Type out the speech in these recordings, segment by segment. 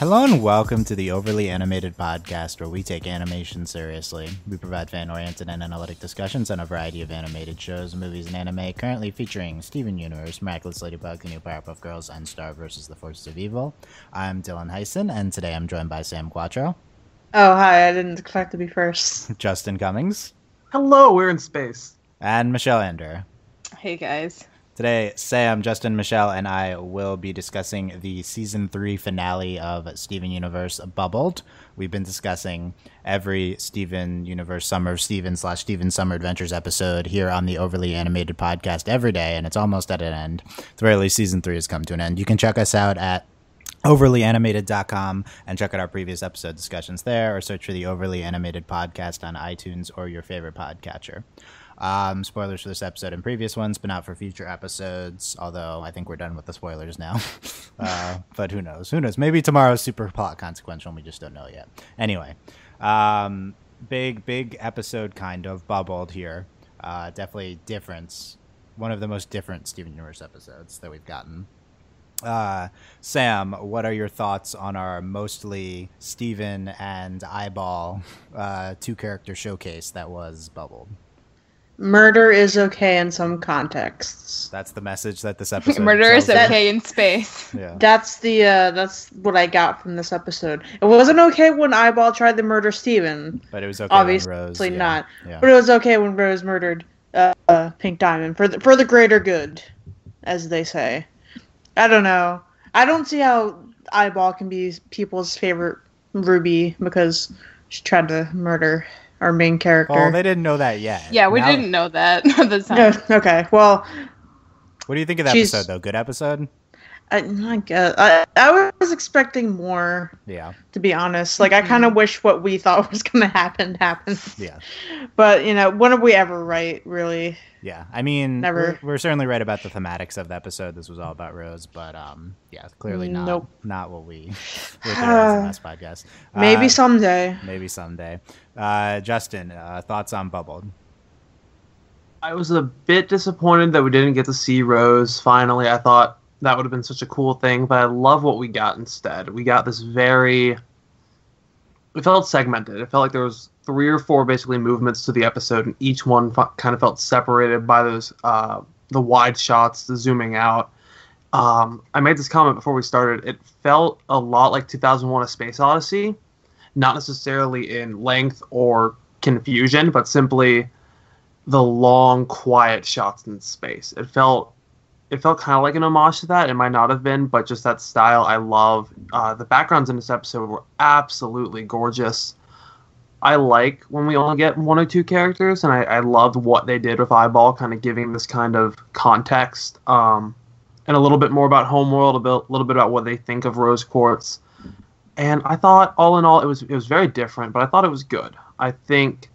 Hello and welcome to the Overly Animated Podcast, where we take animation seriously. We provide fan-oriented and analytic discussions on a variety of animated shows, movies, and anime, currently featuring Steven Universe, Miraculous Ladybug, The New Powerpuff Girls, and Star vs. the Forces of Evil. I'm Dylan Hysen, and today I'm joined by Sam Quattro. Oh, hi, I didn't expect to be first. Justin Cummings. Hello, we're in space. And Michelle Anderer. Hey, guys. Today, Sam, Justin, Michelle, and I will be discussing the Season 3 finale of Steven Universe Bubbled. We've been discussing every Steven Universe Summer of Steven / Steven Summer Adventures episode here on the Overly Animated Podcast every day, and it's almost at an end. At the very least, Season 3 has come to an end. You can check us out at overlyanimated.com and check out our previous episode discussions there, or search for the Overly Animated Podcast on iTunes or your favorite podcatcher. Spoilers for this episode and previous ones, but not for future episodes, although I think we're done with the spoilers now. But who knows? Maybe tomorrow's super plot consequential and we just don't know yet. Anyway, big episode kind of bubbled here. Definitely different. One of the most different Steven Universe episodes that we've gotten. Sam, what are your thoughts on our mostly Steven and Eyeball two-character showcase that was bubbled? Murder is okay in some contexts. That's the message that this episode Murder is tells us. okay in space. Yeah. That's what I got from this episode. It wasn't okay when Eyeball tried to murder Steven. But it was okay Obviously when Rose, not. Yeah. But it was okay when Rose murdered Pink Diamond for the greater good, as they say. I don't know. I don't see how Eyeball can be people's favorite Ruby because she tried to murder our main character. Well, they didn't know that yet. Yeah, we didn't know that at the time. Okay, well... What do you think of that episode, though? Good episode? I was expecting more, to be honest. Like, I kind of wish what we thought was going to happen happened. Yeah. But, when are we ever right, really? Yeah, I mean, Never. We're certainly right about the thematics of the episode. This was all about Rose, but clearly not what we were thinking in this podcast. Maybe someday. Maybe someday. Justin, thoughts on Bubbled? I was a bit disappointed that we didn't get to see Rose finally. I thought that would have been such a cool thing, but I love what we got instead. We got this it felt segmented. It felt like there was 3 or 4 basically movements to the episode, and each one kind of felt separated by those the wide shots, the zooming out. I made this comment before we started. It felt a lot like 2001: A Space Odyssey, not necessarily in length or confusion, but simply the long, quiet shots in space. It felt kind of like an homage to that. It might not have been, but just that style I love. The backgrounds in this episode were absolutely gorgeous. I like when we only get 1 or 2 characters, and I loved what they did with Eyeball, kind of giving this kind of context, and a little bit more about Homeworld, a little bit about what they think of Rose Quartz. And I thought, all in all, it was very different, but I thought it was good. I think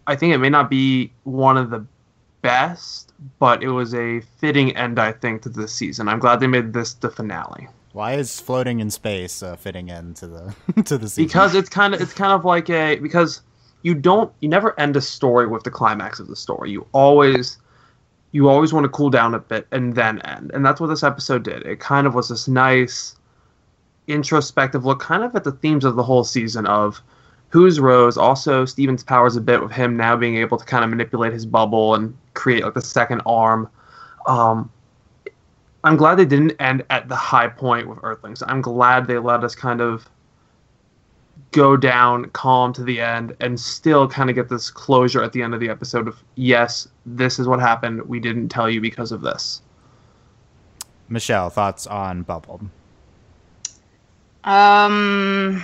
it may not be one of the best, but it was a fitting end, I think, to this season. I'm glad they made this the finale. Why is floating in space fitting into the to the season? Because it's kind of like because you never end a story with the climax of the story. You always want to cool down a bit and then end, and that's what this episode did. It kind of was this nice introspective look, kind of at the themes of the whole season of who's Rose. Also, Steven's powers a bit with him now being able to kind of manipulate his bubble and create like the second arm. I'm glad they didn't end at the high point with Earthlings. I'm glad they let us kind of go down calm to the end and still kind of get this closure at the end of the episode of, yes, this is what happened. We didn't tell you because of this. Michelle, thoughts on Bubbled? I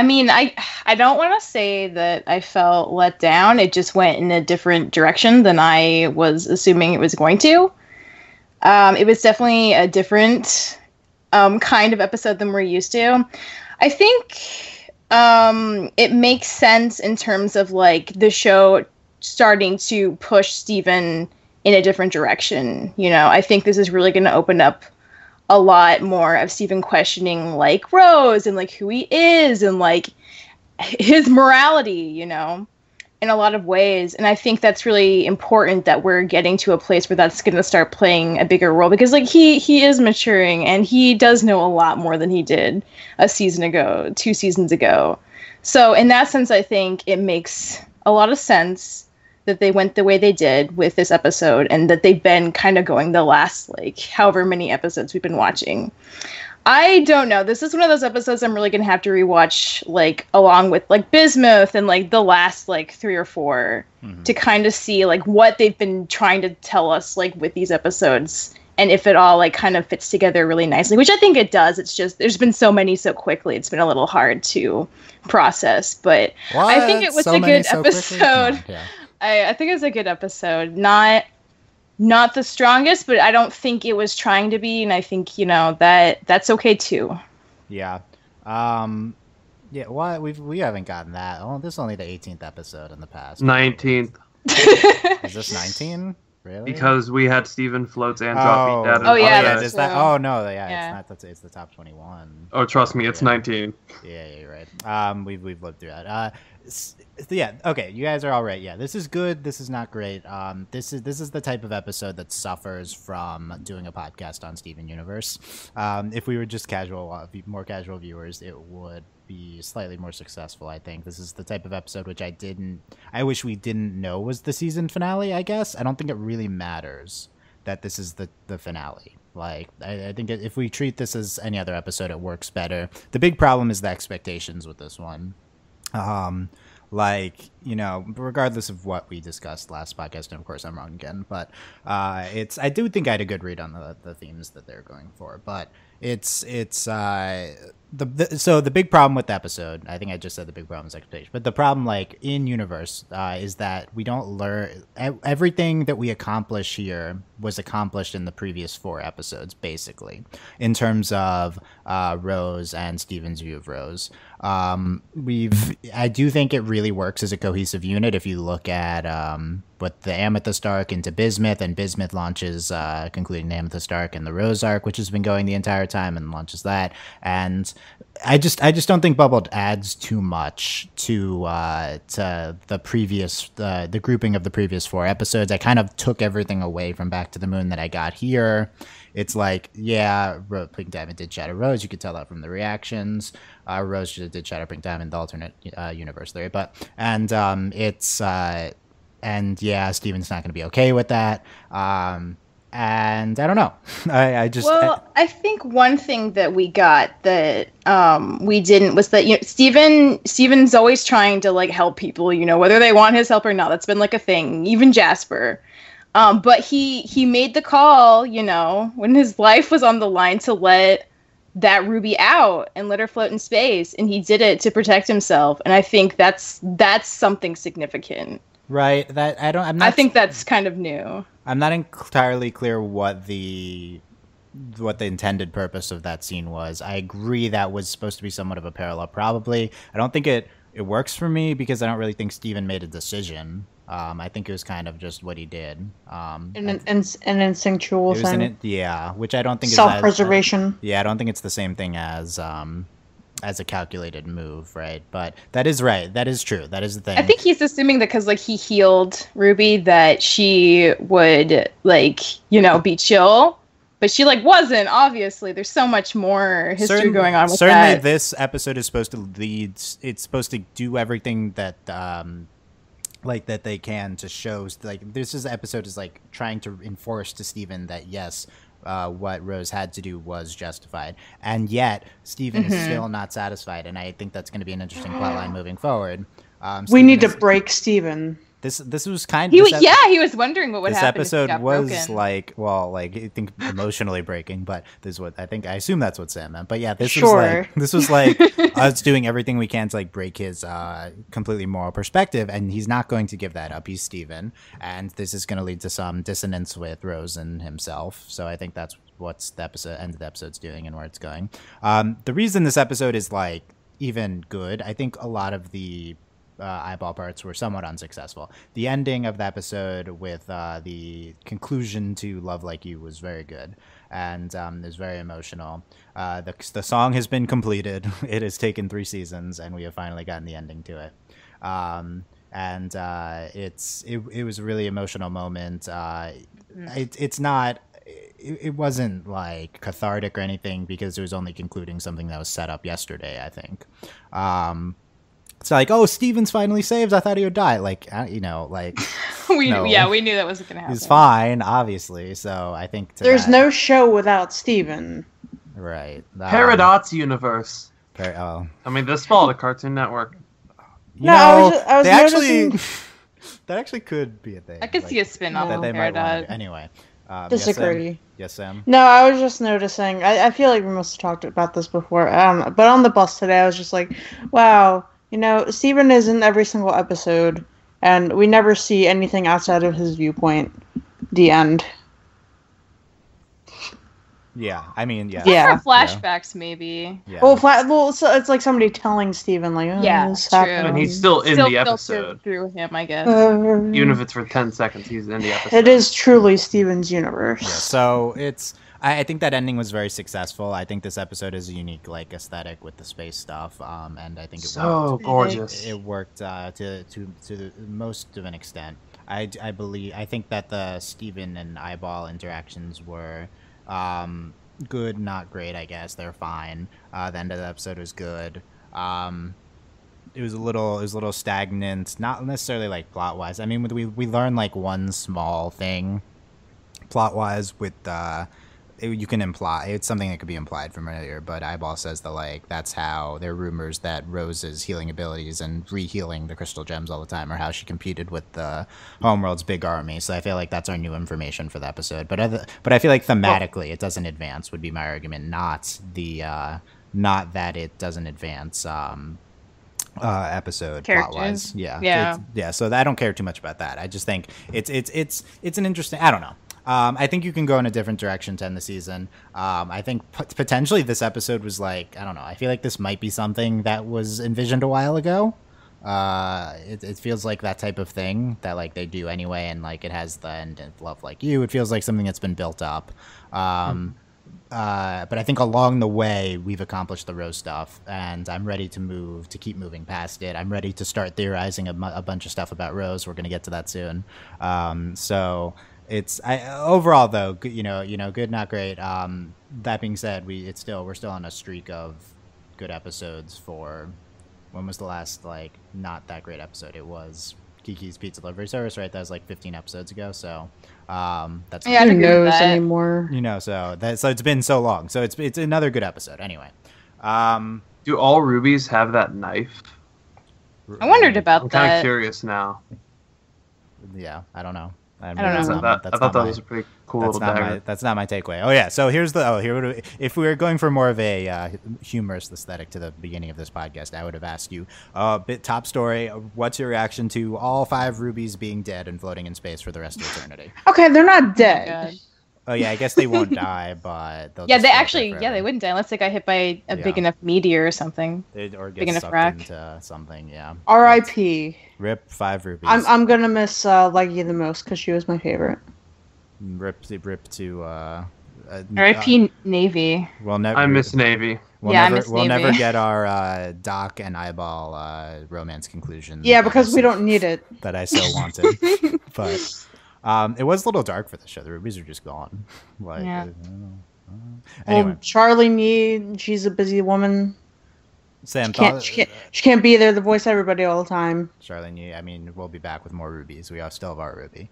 mean, I don't want to say that I felt let down. It just went in a different direction than I was assuming it was going to. It was definitely a different kind of episode than we're used to. I think it makes sense in terms of like the show starting to push Steven in a different direction. I think this is really going to open up a lot more of Steven questioning like Rose and like who he is and like his morality, in a lot of ways. And I think that's really important that we're getting to a place where that's going to start playing a bigger role, because like he is maturing and he does know a lot more than he did a season ago, 2 seasons ago. So in that sense, I think it makes a lot of sense that they went the way they did with this episode, and that they've been kind of going the last, like, however many episodes we've been watching. I don't know. This is one of those episodes I'm really going to have to rewatch, like, along with, like, Bismuth and, like, the last, like, 3 or 4 to kind of see, like, what they've been trying to tell us, like, with these episodes, and if it all, like, kind of fits together really nicely, which I think it does. It's just, there's been so many so quickly, it's been a little hard to process, but I think it was a good episode. I think it was a good episode. Not the strongest, but I don't think it was trying to be, and I think, you know, that's okay too. Yeah. Yeah, well, we haven't gotten that. Oh, this is only the 18th episode in the past. 19th. Is this 19? Really? Because we had Steven floats and drop me dead. Oh, yeah, yeah. that's That? true. Oh no, yeah, Yeah. it's not. It's the top 21. Oh, trust me, it's 19. Yeah, you're right. We've lived through that. Yeah, okay, you guys are all right. Yeah, this is good. This is not great. This is the type of episode that suffers from doing a podcast on Steven Universe. If we were just more casual viewers, it would be slightly more successful. I think this is the type of episode which I wish we didn't know was the season finale. I guess I don't think it really matters that this is the finale. Like, I think if we treat this as any other episode, it works better. The big problem is the expectations with this one. Like, you know, regardless of what we discussed last podcast, and of course I'm wrong again, but I do think I had a good read on the themes that they're going for, but so the big problem with the episode, I think I just said the big problem is expectation, but the problem, like, in universe, is that we don't learn everything that we accomplish here was accomplished in the previous 4 episodes, basically, in terms of Rose and Steven's view of Rose. I do think it really works as a cohesive unit if you look at with the Amethyst arc into Bismuth, and Bismuth launches concluding the Amethyst arc, and the Rose arc, which has been going the entire time, and launches that. And I just don't think Bubbled adds too much to the previous the grouping of the previous 4 episodes. I kind of took everything away from Back to the Moon that I got here. It's like, yeah, Pink Diamond did shadow Rose. You could tell that from the reactions. Rose did shadow Pink Diamond, the alternate universe theory. And yeah, Steven's not going to be okay with that. And I don't know. I think one thing that we got that we didn't was that, you know, Steven's always trying to, like, help people, you know, whether they want his help or not. That's been, like, a thing. Even Jasper. But he made the call, you know, when his life was on the line, to let that Ruby out and let her float in space, and he did it to protect himself. And I think that's something significant. Right. I think that's kind of new. I'm not entirely clear what the intended purpose of that scene was. I agree that was supposed to be somewhat of a parallel, probably. I don't think it works for me because I don't really think Steven made a decision. I think it was kind of just what he did. An instinctual thing. Yeah, which I don't think self-preservation. I don't think it's the same thing as a calculated move, right? But that is right. That is true. That is the thing. I think he's assuming that because, like, he healed Ruby, that she would, like, you know, be chill. But she, like, wasn't, obviously. There's so much more history going on with that. Certainly this episode is supposed to lead... It's supposed to do everything that... like, that they can to show... Like, episode is, like, trying to enforce to Steven that, yes... what Rose had to do was justified, and yet Steven is still not satisfied, and I think that's going to be an interesting plotline moving forward. We need to break Steven. This was kind of... He was wondering what would happen. This episode was broken. I think emotionally breaking, but this is what I assume that's what Sam meant. But yeah, this was like us doing everything we can to, like, break his completely moral perspective, and he's not going to give that up. He's Steven, and this is going to lead to some dissonance with Rose and himself. So I think that's what's the end of the episode's doing and where it's going. The reason this episode is, like, even good, I think a lot of the eyeball parts were somewhat unsuccessful. The ending of the episode with the conclusion to Love Like You was very good, and is very emotional. The song has been completed. It has taken 3 seasons, and we have finally gotten the ending to it. and it was a really emotional moment. It's not. It wasn't like cathartic or anything because it was only concluding something that was set up yesterday, I think. It's like, oh, Steven's finally saved. I thought he would die. Like, like we knew that wasn't gonna happen. He's fine, obviously. So I think there's no show without Steven. Right. Paradox universe. I mean, this followed a Cartoon Network. I was actually that actually could be a thing. I could see a spin-off that they might Paradox. Anyway. Disagree. Yes, Sam. No, I was just noticing. I feel like we must have talked about this before. But on the bus today, I was just like, wow, Steven is in every single episode, and we never see anything outside of his viewpoint. The end. Yeah, I mean, yeah. Yeah. For flashbacks, maybe. Yeah. Well, so it's like somebody telling Steven, like, oh, Yeah, this true. happened. And he's still in the Filtered episode. through him, I guess. Even if it's for 10 seconds, he's in the episode. It is truly Steven's universe. Yeah, so it's. I think that ending was very successful. I think this episode is a unique like aesthetic with the space stuff, and I think it so worked. gorgeous. It worked to the most of an extent. I think that the Steven and Eyeball interactions were good, not great. I guess they're fine. The end of the episode was good. It was a little stagnant, not necessarily like plot wise. I mean, we learned like one small thing plot wise with you can imply it's something that could be implied from earlier, but Eyeball says that like that's how there are rumors that Rose's healing abilities and re-healing the crystal gems all the time are how she competed with the Homeworld's big army. So I feel like that's our new information for the episode. But I feel like thematically it doesn't advance would be my argument, not that it doesn't advance episode plot wise. Yeah. So I don't care too much about that. I just think it's an interesting. I don't know. I think you can go in a different direction to end the season. I think potentially this episode was like, I don't know. I feel like this might be something that was envisioned a while ago. It feels like that type of thing that like they do anyway, and like it has the end of Love Like You. It feels like something that's been built up. But I think along the way we've accomplished the Rose stuff, and I'm ready to keep moving past it. I'm ready to start theorizing a bunch of stuff about Rose. We're going to get to that soon. So. Overall though, good, not great. That being said, we're still on a streak of good episodes for. When was the last like not that great episode? It was Kiki's Pizza Delivery Service, right? That was like 15 episodes ago. So that's who knows anymore. So it's been so long. So it's another good episode anyway. Do all rubies have that knife? I wondered about I'm that. kind of curious now. Yeah, I don't know. I don't know. I thought that was a pretty cool little dagger. That's not my takeaway. Oh yeah, so if we were going for more of a humorous aesthetic to the beginning of this podcast, I would have asked you top story. What's your reaction to all 5 rubies being dead and floating in space for the rest of eternity? Okay, they're not dead. Oh yeah, I guess they won't die, but they'll they wouldn't die unless they got hit by a big enough meteor or something. Or big get enough sucked rock. into something. Yeah. R.I.P. Rip 5 rubies. I'm gonna miss Leggy the most because she was my favorite. Rip to. R.I.P. Navy. I miss Navy. We'll never get our Doc and Eyeball romance conclusion. Yeah, because we don't need it. That I so wanted, but. It was a little dark for the show. The rubies are just gone. Anyway, Charlie Nee, she's a busy woman. Sam, she can't be there to voice everybody all the time. Charlie Nee, I mean, we'll be back with more rubies. We still have our ruby.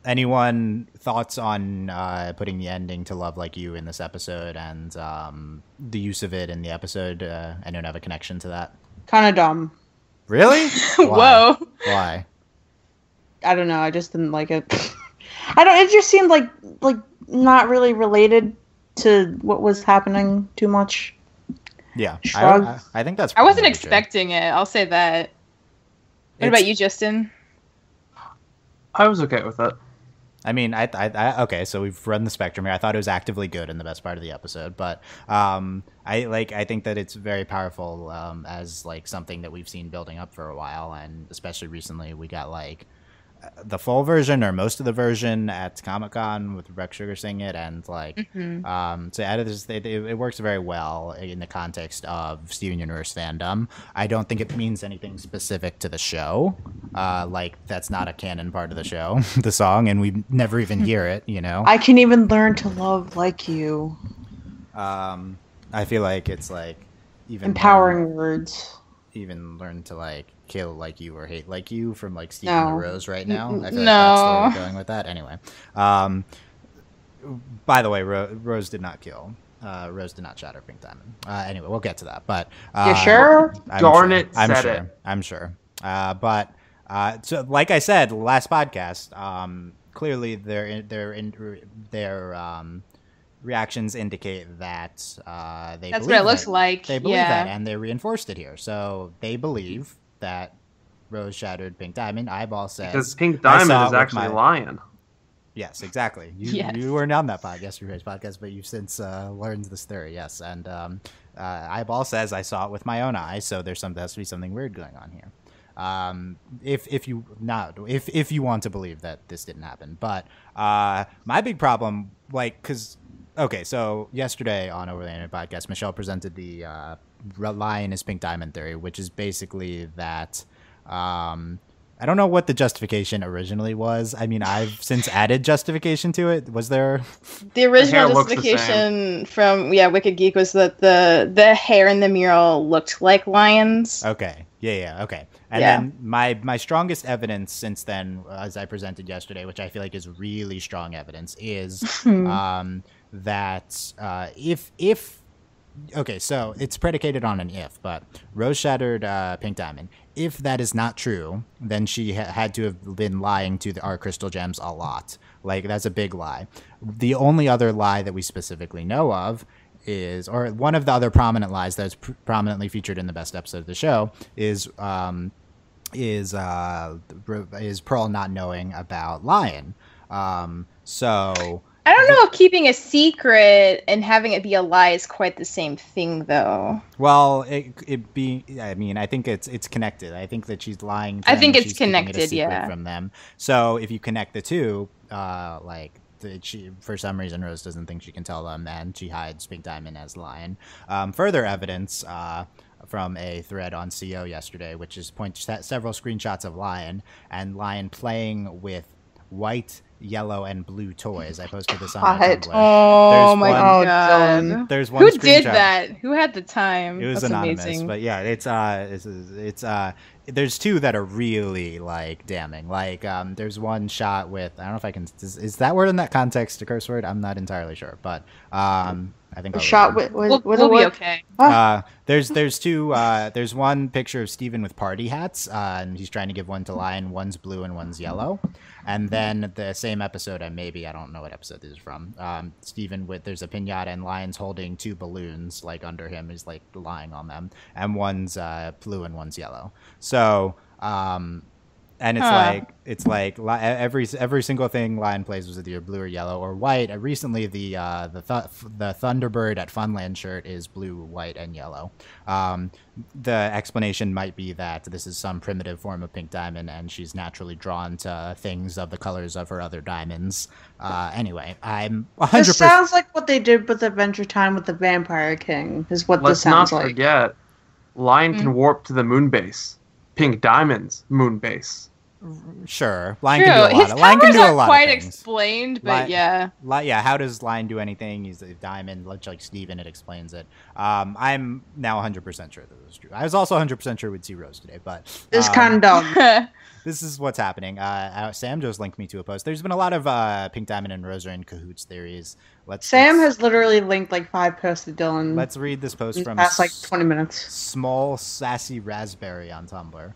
Anyone thoughts on putting the ending to Love Like You in this episode and the use of it in the episode? I don't have a connection to that. Kind of dumb. Really? Whoa. Why? I don't know. I just didn't like it. It just seemed like not really related to what was happening too much. Yeah, I think that's. I wasn't expecting it. I'll say that. What about you, Justin? I was okay with it. I mean, okay. So we've run the spectrum here. I thought it was actively good in the best part of the episode, but I think that it's very powerful as like something that we've seen building up for a while, and especially recently we got like. the full version or most of the version at Comic-Con with Rex Sugar singing it, and like so out of this, it works very well in the context of Steven Universe fandom. I don't think it means anything specific to the show. Like that's not a canon part of the show, the song, and we never even hear it. You know, I can even learn to love like you. I feel like it's like even empowering words. Even learn to like kill like you or hate like you from like Steven and Rose right now. I feel like No. that's where we're going with that. Anyway, by the way, Rose did not kill. Rose did not shatter Pink Diamond. Anyway, we'll get to that. But You sure? I'm sure. But so, like I said, last podcast, clearly their reactions indicate that they That's believe what it looks that. like. They believe Yeah. that, and they reinforced it here. So they believe that Rose shattered Pink Diamond. Eyeball says Because Pink "I saw Diamond it is with actually my-" Lion. Yes, exactly. Yes. You weren't on that yesterday's podcast, but you've since learned this theory. Yes, and Eyeball says I saw it with my own eyes, so there has to be something weird going on here. If you want to believe that this didn't happen, but my big problem, like, because okay, so yesterday on Over the Internet podcast, Michelle presented the Lion is Pink Diamond theory, which is basically that. I don't know what the justification originally was. I mean, I've since added justification to it. Was there? The original hair looks the justification from Wicked Geek was that the hair in the mural looked like lions. Okay. Yeah. Okay. And Yeah. then my strongest evidence since then, as I presented yesterday, which I feel like is really strong evidence, is that if okay, so it's predicated on an if, but Rose shattered Pink Diamond. If that is not true, then she had to have been lying to our crystal gems a lot. Like, that's a big lie. The only other lie that we specifically know of is, or one of the other prominent lies that's prominently featured in the best episode of the show is Pearl not knowing about Lion. So I don't know if keeping a secret and having it be a lie is quite the same thing, though. well, I mean, I think it's connected. I think that she's lying to I them think and it's she's keeping it a connected, secret yeah. from them. So if you connect the two, she, for some reason, Rose doesn't think she can tell them, and she hides Pink Diamond as Lion. Further evidence from a thread on CO yesterday, which is several screenshots of Lion, and Lion playing with white, yellow, and blue toys. I posted this on my God. Tumblr. Oh There's my one- god! There's one Who screenshot. did that? Who had the time? It was That's anonymous, amazing. but yeah, it's there's two that are really like damning. Like there's one shot with, I don't know if I can, is that word in that context a curse word? I'm not entirely sure, but I think A I'll shot read it. We'll be okay. There's two. There's one picture of Steven with party hats, and he's trying to give one to Lion. One's blue and one's yellow. And then the same episode, and maybe I don't know what episode this is from. Steven there's a pinata and Lion's holding two balloons like under him. He's like lying on them, and one's blue and one's yellow. So. And it's like every single thing Lion plays was either blue or yellow or white. Recently, the Thunderbird at Funland shirt is blue, white, and yellow. The explanation might be that this is some primitive form of Pink Diamond, and she's naturally drawn to things of the colors of her other diamonds. Anyway, I'm 100%. This sounds like what they did with Adventure Time with the Vampire King. Is what this Let's not sounds like. forget, Lion can warp to the moon base. Pink Diamond's moon base. Sure, Lion True. can do a lot. His Lion can powers do a aren't lot quite of things. explained, but Lion- yeah. Yeah, how does Lion do anything? He's a diamond, like Steven, it explains it. I'm now 100% sure that it was true. I was also 100% sure we'd see Rose today, but This kind of dumb. this is what's happening. Sam just linked me to a post. There's been a lot of Pink Diamond and Rose are in cahoots theories. Sam has literally linked like 5 posts to Dylan. Let's read this post in the from past like 20 minutes. Small Sassy Raspberry on Tumblr.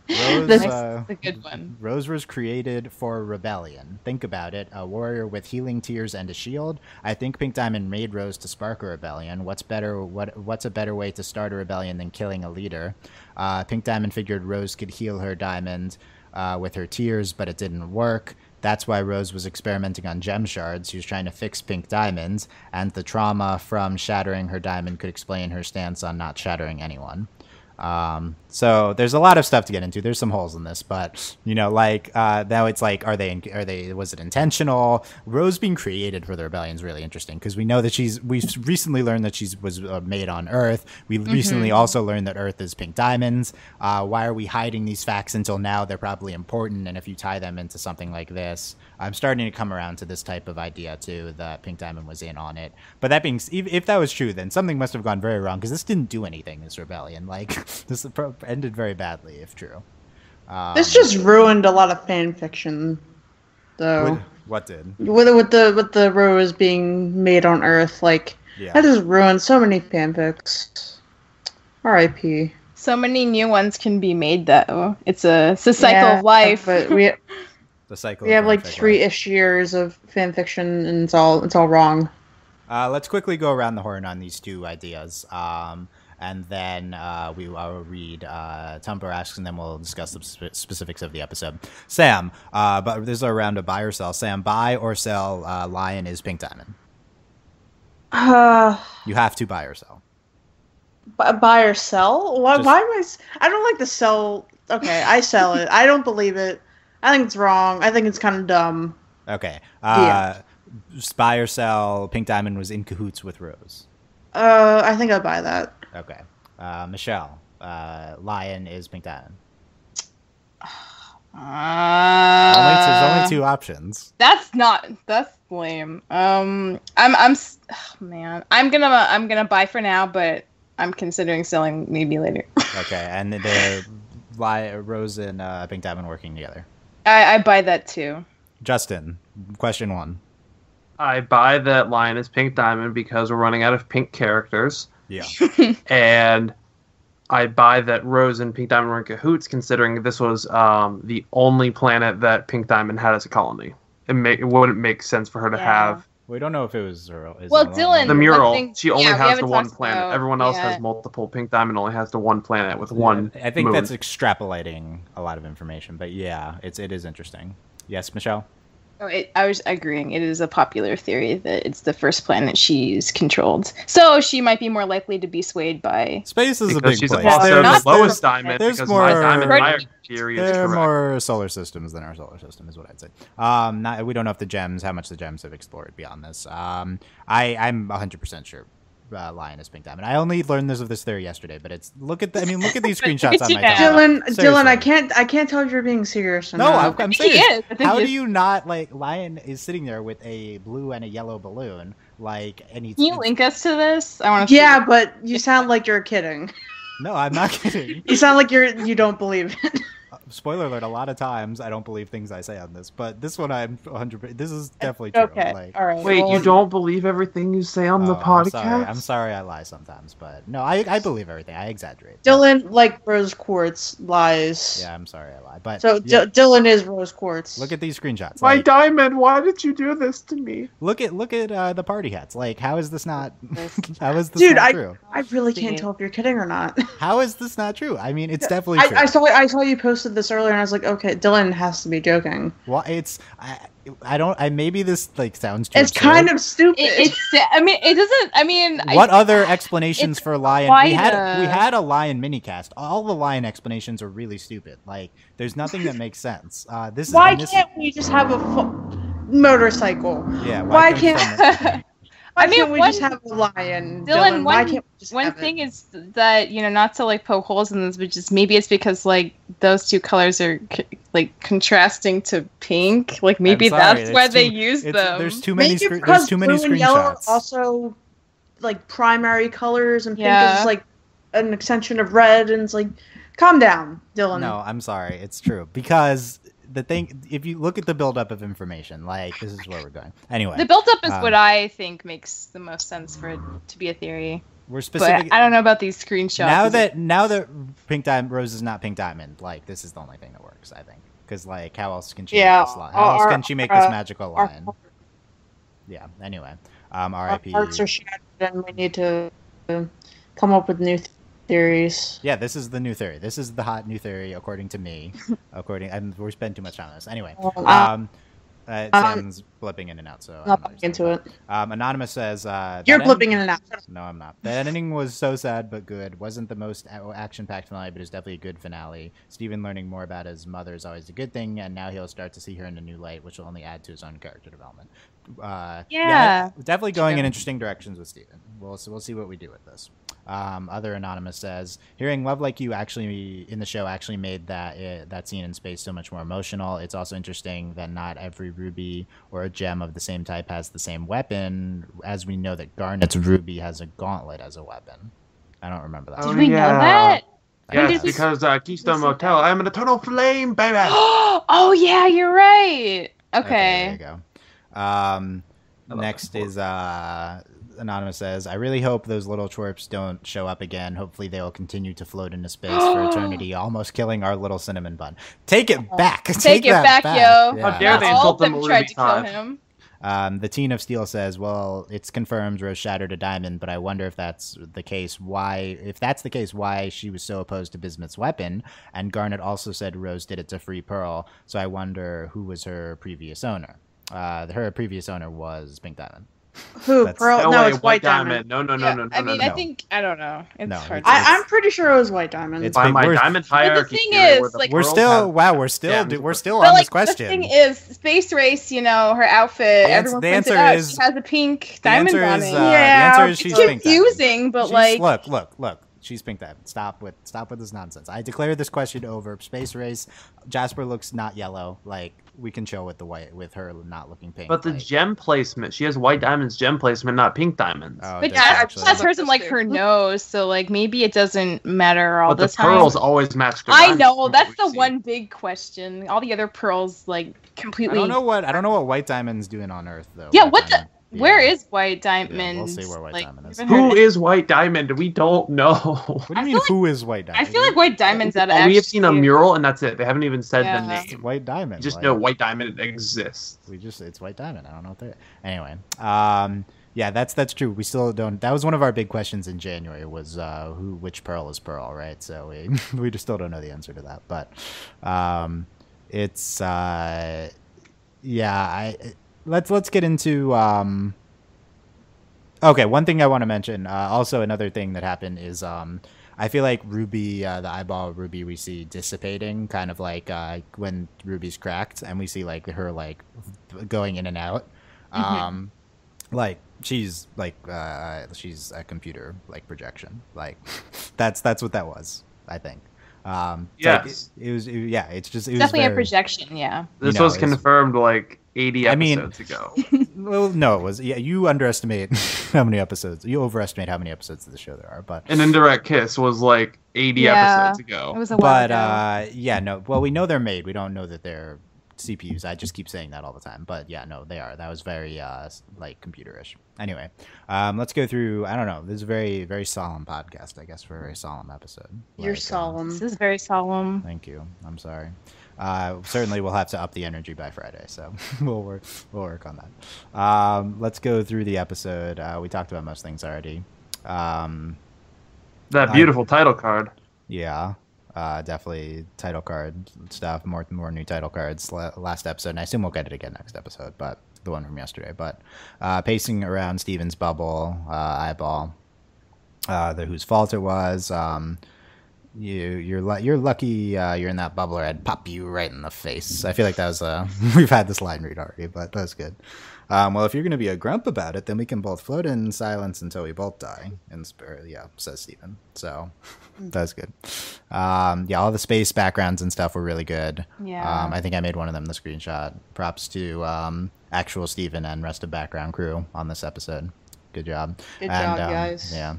This- Rose, That's a good one. Rose was created for rebellion. Think about it. A warrior with healing tears and a shield. I think Pink Diamond made Rose to spark a rebellion. What's a better way to start a rebellion than killing a leader? Pink Diamond figured Rose could heal her diamond with her tears, but it didn't work. That's why Rose was experimenting on gem shards. She was trying to fix Pink Diamonds, and the trauma from shattering her diamond could explain her stance on not shattering anyone. So there's a lot of stuff to get into. There's some holes in this, but like now it's like, was it intentional? Rose being created for the rebellion is really interesting because we know that we've recently learned that she was made on Earth. We recently also learned that Earth is pink diamonds. Why are we hiding these facts until now? They're probably important, and if you tie them into something like this, I'm starting to come around to this type of idea too, that pink diamond was in on it. But that being, if that was true, then something must have gone very wrong because this didn't do anything. This rebellion, like this ended very badly, if true. This just ruined a lot of fan fiction, though. What did? With the Rose being made on Earth, like that just ruined so many fanfics. R.I.P. So many new ones can be made, though. It's a cycle of life. But we the cycle. We have like 3-ish years of fan fiction, and it's all wrong. Let's quickly go around the horn on these two ideas. And then I will read Tumblr asks, and then we'll discuss the specifics of the episode. Sam, but this is a round of buy or sell. Sam, buy or sell Lion is pink diamond? You have to buy or sell. Buy or sell? Why am I don't like to sell. Okay, I sell it. I don't believe it. I think it's wrong. I think it's kind of dumb. Okay. Buy or sell, pink diamond was in cahoots with Rose? I think I'd buy that. Okay. Michelle, Lion is pink diamond. There's only 2 options. That's lame. I'm gonna buy for now, but I'm considering selling maybe later. Okay, and the Rose and pink diamond working together. I buy that too. Justin, question 1. I buy that Lion is pink diamond because we're running out of pink characters. Yeah. And I buy that Rose and Pink Diamond were in cahoots, considering this was the only planet that Pink Diamond had as a colony. It wouldn't make sense for her to have. We don't know if it was her. Dylan, the mural. She only has the one planet. About, Everyone else has multiple. Pink Diamond only has the one planet with one. I think moon. that's extrapolating a lot of information, but yeah, it is interesting. Yes, Michelle. I was agreeing. It is a popular theory that it's the first planet she's controlled, so she might be more likely to be swayed by space. Is because a big she's place. also the lowest diamond. There's because more. my diamond theory is there are correct. more solar systems than our solar system, is what I'd say. We don't know if how much the gems have explored beyond this. I'm 100% sure. Lion is pink diamond. I only learned of this theory yesterday, but look at these screenshots on my Dylan, I can't tell if you're being serious or not. No, I'm serious. How do you you not Lion is sitting there with a blue and a yellow balloon, and Can you link us to this? I want to. Yeah, but you sound like you're kidding. No, I'm not kidding. You sound like you don't believe it. Spoiler alert, a lot of times I don't believe things I say on this, but this one I'm 100%. This is definitely true. Okay, all right. Wait, you don't believe everything you say on the podcast? I'm sorry I lie sometimes, but no, I believe everything. I exaggerate. Dylan, like rose quartz, lies. Yeah, I'm sorry I lie. But so Dylan is rose quartz. Look at these screenshots. My diamond, why did you do this to me? Look at the party hats. How is this not? How is this Dude, not true? I really can't tell if you're kidding or not. How is this not true? I mean, it's definitely true. I saw you posted this earlier, and I was like, okay, Dylan has to be joking. Well, I don't. Maybe this sounds too. It's absurd. kind of stupid. It doesn't. What other explanations for Lion? We had a Lion minicast. All the Lion explanations are really stupid. There's nothing that makes sense. Why can't we just have a motorcycle? Yeah. Why can't? Why can't we just have a lion? Dylan, why can't we just one have thing it? is that, not to poke holes in this, but just maybe it's because those two colors are contrasting to pink. Maybe that's why they use them. There's too many. Maybe There's too many blue and yellow are screenshots. also primary colors, and pink is an extension of red, and it's calm down, Dylan. No, I'm sorry. It's true because. The thing, if you look at the buildup of information, this is where we're going. Anyway, the buildup is what I think makes the most sense for it to be a theory. We're specific. But I don't know about these screenshots. Now that Pink Diamond Rose is not Pink Diamond, this is the only thing that works. I think because how else can she? Yeah, make this how else can she make this magical lion? Yeah. Anyway, R.I.P. Our hearts are shattered, and we need to come up with new theories. Yeah, this is the new theory. This is the hot new theory, according to me. And we're spending too much time on this. Anyway, Sam's blipping in and out, so Not back into it. Anonymous says, You're blipping in and out. No, I'm not. The ending was so sad but good. Wasn't the most action-packed finale, but it's definitely a good finale. Steven learning more about his mother is always a good thing, and now he'll start to see her in a new light, which will only add to his own character development. Definitely going in interesting directions with Steven. We'll see what we do with this. Other Anonymous says, hearing Love Like You actually in the show actually made that scene in space so much more emotional. It's also interesting that not every ruby or a gem of the same type has the same weapon, as we know that Garnet's ruby has a gauntlet as a weapon. I don't remember that. Did we know that? Yes, because Keystone Motel, I'm an eternal flame, baby! Oh, yeah, you're right. Okay. There you go. Next is Anonymous says, I really hope those little twerps don't show up again. Hopefully they will continue to float into space for eternity, almost killing our little cinnamon bun. Take it back. Take it back, yo. Yeah. How dare they insult them tried to kill him. The Teen of Steel says, well, it's confirmed Rose shattered a diamond, but I wonder if that's the case, why she was so opposed to Bismuth's weapon. And Garnet also said Rose did it to free Pearl, so I wonder who was her previous owner. Her previous owner was Pink Diamond. Who? Pearl? No, it's White Diamond. No. I mean, I think, I don't know. It's hard. I'm pretty sure it was White Diamond. It's by my diamond hierarchy. The thing is, like, we're still on this question. The thing is, Space Race, her outfit, everyone points it out. She has a pink diamond on it. The answer is she's Pink Diamond. It's confusing, but look. She's Pink Diamond. Stop with this nonsense. I declare this question over. Space Race. Jasper looks not yellow. Like, we can chill with with her not looking pink. But the gem placement, she has White Diamond's gem placement, not Pink Diamond's. Oh, but she has hers in like her nose, so like maybe it doesn't matter all the time. But the pearls always match. I know, that's the one big question. All the other pearls like completely. I don't know what White Diamond's doing on Earth though. Yeah, where is White Diamond? Yeah, we'll see where White Diamond is. Who is White Diamond? We don't know. What do you mean, who is White Diamond? I feel like White Diamond's out of we have seen a mural, and that's it. They haven't even said the name. White Diamond. You just know White Diamond exists. It's White Diamond. I don't know what they. Anyway, yeah, that's true. We still don't. That was one of our big questions in January. Was which Pearl is Pearl, right? So we just still don't know the answer to that. But it's Let's get into okay, one thing I want to mention, also another thing that happened is I feel like Ruby, the eyeball Ruby we see dissipating, kind of like when Ruby's cracked and we see like her like going in and out. Like she's a computer like projection. Like that's what that was, I think. Yes. Like, it's definitely a projection, yeah. This was confirmed like 80 episodes ago. Well, no, it was. Yeah, you underestimate how many episodes. You overestimate how many episodes of the show there are. But An Indirect Kiss was like 80 episodes ago. It was a while ago. Yeah, no. Well, we know they're made. We don't know that they're CPUs. I just keep saying that all the time. But yeah, no, they are. That was very like computerish. Anyway, let's go through. I don't know. This is a very, very solemn podcast, I guess, for a very solemn episode. You're solemn. This is very solemn. Thank you. I'm sorry. Certainly we'll have to up the energy by Friday, so we'll work on that. Let's go through the episode. We talked about most things already. That beautiful title card. Yeah, definitely title card stuff. More new title cards last episode, and I assume we'll get it again next episode, but the one from yesterday. But pacing around Steven's bubble, eyeball, whose fault it was. You're lucky you're in that bubble, or I'd pop you right in the face. I feel like that was we've had this line read already, but that's good. Well, if you're gonna be a grump about it, then we can both float in silence until we both die in spirit. Yeah, says Steven. So that's good. Yeah, all the space backgrounds and stuff were really good. Yeah. I think I made one of them the screenshot. Props to actual Steven and rest of background crew on this episode. Good job. Good job, guys. Yeah.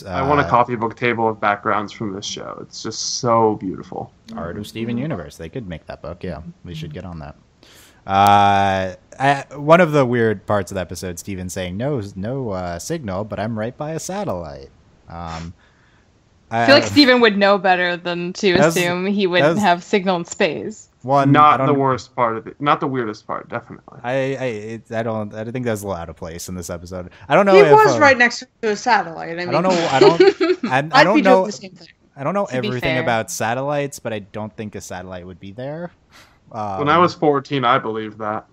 I want a coffee book table of backgrounds from this show. It's just so beautiful. Art of Steven Universe. They could make that book. Yeah, we should get on that. One of the weird parts of the episode, Steven saying no signal, but I'm right by a satellite. I feel like Steven would know better than to assume he wouldn't have signal in space. Not the worst part of it. Not the weirdest part, definitely. I think that's a little out of place in this episode. I don't know. He was right next to a satellite. I mean, I don't know. I don't know. The same thing. I don't know everything about satellites, but I don't think a satellite would be there. When I was 14, I believed that.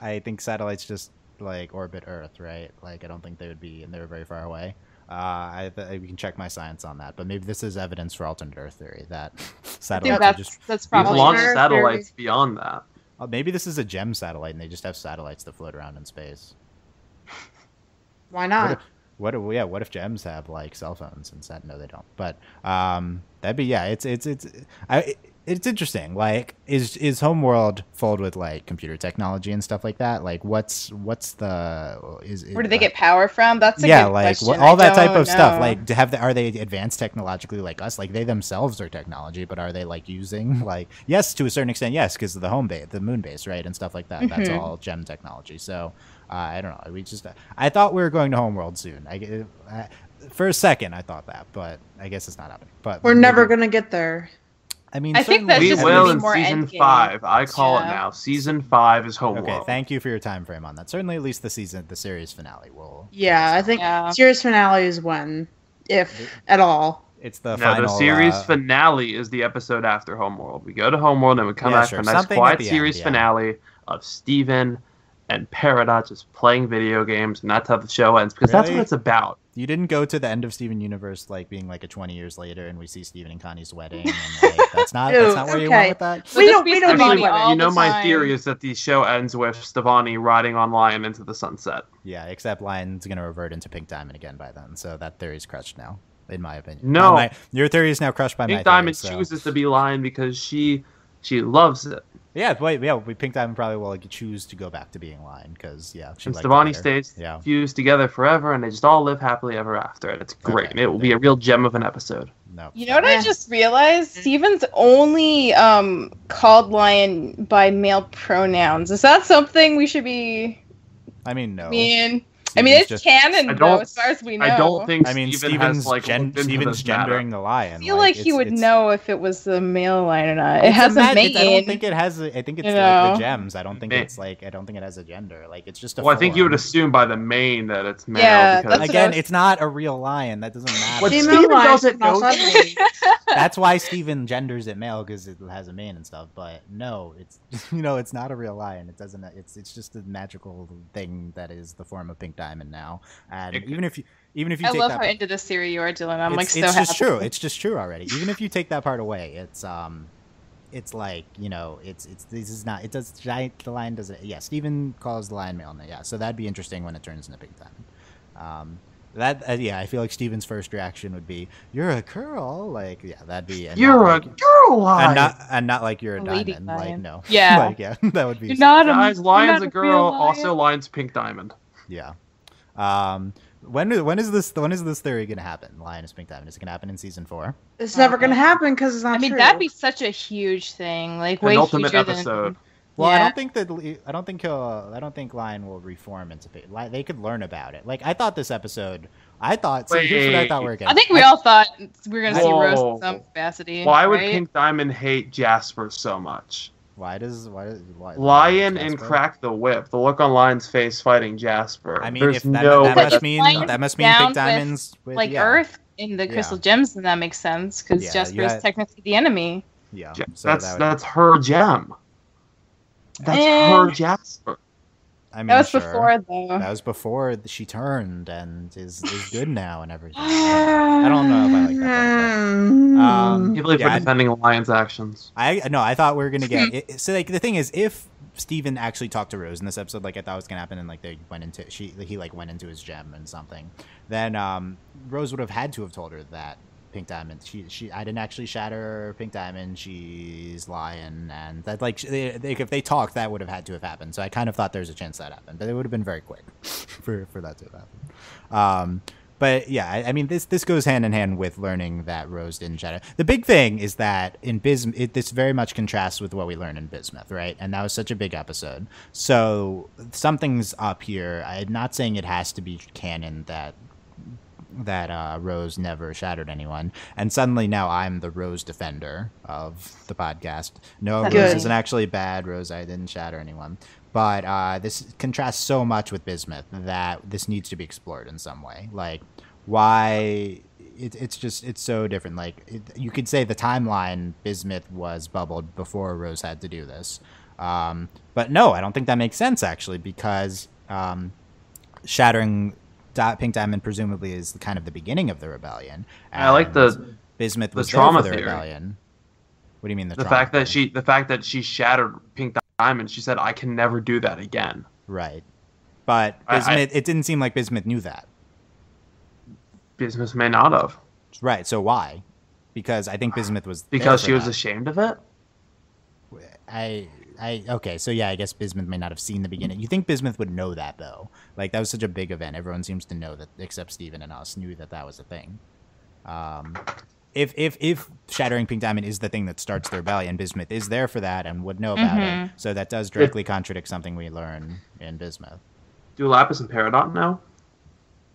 I think satellites just like orbit Earth, right? Like I don't think they would be, and they're very far away. We can check my science on that, but maybe this is evidence for alternate Earth theory that satellites are just. That's We've probably launched Earth satellites theory. beyond that. Maybe this is a gem satellite, and they just have satellites that float around in space. Why not? What if gems have like cell phones and said no they don't, but that'd be it's interesting. Like is Homeworld filled with like computer technology and stuff like that? Like what's the where do they get power from? That's a yeah, good like question. all that type don't of stuff. know. Like are they advanced technologically like us? Like they themselves are technology, but are they like using like yes to a certain extent yes because of the home base, the moon base, right, and stuff like that. That's all gem technology. So I don't know. I thought we were going to Homeworld soon. For a second I thought that, but I guess it's not happening. But We're never gonna get there. I mean, I think that's We just will gonna in be more season Endgame. 5. I call it Yeah. now. Season 5 is Homeworld. Okay, thank you for your time frame on that. Certainly, at least the series finale will. Yeah, I think Yeah. series finale is when, if at all. It's the No, final the series finale is the episode after Homeworld. We go to Homeworld and we come Yeah, back sure. for a nice Something at quiet the series end, yeah. finale of Steven and Peridot just playing video games, and that's how the show ends because that's Really? what it's about. You didn't go to the end of Steven Universe like being like a 20 years later, and we see Steven and Connie's wedding, and like that's not Ew, where you okay. went with that. So We this don't- be we don't Stevani need all You know, the my time. theory is that the show ends with Stevani riding on Lion into the sunset. Yeah, except Lion's gonna revert into Pink Diamond again by then, so that theory's crushed now, in my opinion. No. Your theory is now crushed by my Pink Diamond theory, so. chooses to be Lion because she loves it. Yeah, Pink Diamond probably will like, choose to go back to being Lion because yeah, she And liked it Stevani better. stays Yeah. fused together forever, and they just all live happily ever after. And it's great. Okay. And it will be a real gem of an episode. No. You know what I Eh. just realized? Steven's only called Lion by male pronouns. Is that something we should be I mean, no. I mean, it's Steven's just- canon, I though, don't- as far as we know. I don't think I mean, Steven Steven's has like looked into Steven's this matter. gendering the Lion. I feel like he would it's- know if it was the male line or not. It It's has a I mane. don't think it has. I think it's You like know? the gems. I don't think Mane. it's like. I don't think it has a gender. Like it's just a. Well, I think you would form. assume by the mane that it's male. Yeah, because that's Again, what I was- it's not a real lion. That doesn't matter. What Female Steven lions doesn't can also know- have manes. That's why Steven genders it male because it has a mane and stuff. But no, it's it's not a real lion. It doesn't. It's just a magical thing that is the form of Pink Diamond now. And It- even if you I take love that, how into this theory you are, Dylan. I'm like it's so just happy. true. It's just true already. Even if you take that part away, it's like it's this is not. It does. The lion doesn't. Yeah, Steven calls the lion male. Now, yeah, so that'd be interesting when it turns into Pink Diamond. Yeah, I feel like Steven's first reaction would be, "You're a girl," like yeah, that'd be. And You're not a like, girl lion. and not like you're a A lady diamond. Like lion. no, Yeah. like yeah, that would be You're not Guys, you're Lion's not a real girl. lion. Also, Lion's Pink Diamond. yeah. When is this theory gonna happen? Lion is Pink Diamond. Is it gonna happen in season 4? It's never gonna happen because it's not I mean, true. that'd be such a huge thing. Like way Penultimate huger episode. than. Well, Yeah. I don't think Lion will reform into Pink. They could learn about it. Like I thought this episode. Here's what I thought we were getting. I think we all thought we were gonna see Rose Whoa. in some capacity. Why would right? Pink Diamond hate Jasper so much? why Lion and Jasper? Crack the Whip. The look on Lion's face fighting Jasper. I mean, There's if that, no that way must that's mean Lion that must mean down Pink with, Diamonds with like yeah, Earth in the Yeah. crystal gems, then that makes sense because Yeah, Jasper you is had- technically the enemy. Yeah, Ja- so that's that would, her gem. That's Eh. her Jasper. I mean, That was sure. before, though. That was before she turned and is good now and everything. I don't know if I like that. Mm. People Yeah, for defending Lion's actions. I thought we were gonna get it, so like the thing is if Steven actually talked to Rose in this episode like I thought was gonna happen and like they went into he like went into his gem and something, then Rose would have had to have told her that Pink Diamond I didn't actually shatter Pink Diamond, she's Lion, and that like if they talked that would have had to have happened. So I kind of thought there's a chance that happened, but it would have been very quick for that to have happened. But yeah, I mean, this goes hand in hand with learning that Rose didn't shatter. The big thing is that in Bismuth, this very much contrasts with what we learned in Bismuth, right? And that was such a big episode. So something's up here. I'm not saying it has to be canon that Rose never shattered anyone. And suddenly now I'm the Rose defender of the podcast. No, That's Rose good. isn't actually bad. Rose, I didn't shatter anyone. But this contrasts so much with Bismuth that this needs to be explored in some way. Like, why... It's so different. Like, you could say the timeline, Bismuth was bubbled before Rose had to do this. But no, I don't think that makes sense actually, because shattering Pink Diamond presumably is kind of the beginning of the rebellion. I like the Bismuth was trauma there for the theory. rebellion. What do you mean the fact that she shattered Pink Diamond. She said, "I can never do that again." Right, but Bismuth, it didn't seem like Bismuth knew that. Bismuth may not have. Right. So why? Because I think Bismuth was Because there she for was that. ashamed of it. Okay, so yeah, I guess Bismuth may not have seen the beginning. You think Bismuth would know that though? Like that was such a big event. Everyone seems to know that, except Steven and us knew that was a thing. If shattering Pink Diamond is the thing that starts the rebellion, Bismuth is there for that and would know about it. So that does directly contradict something we learn in Bismuth. Do Lapis and Peridot know?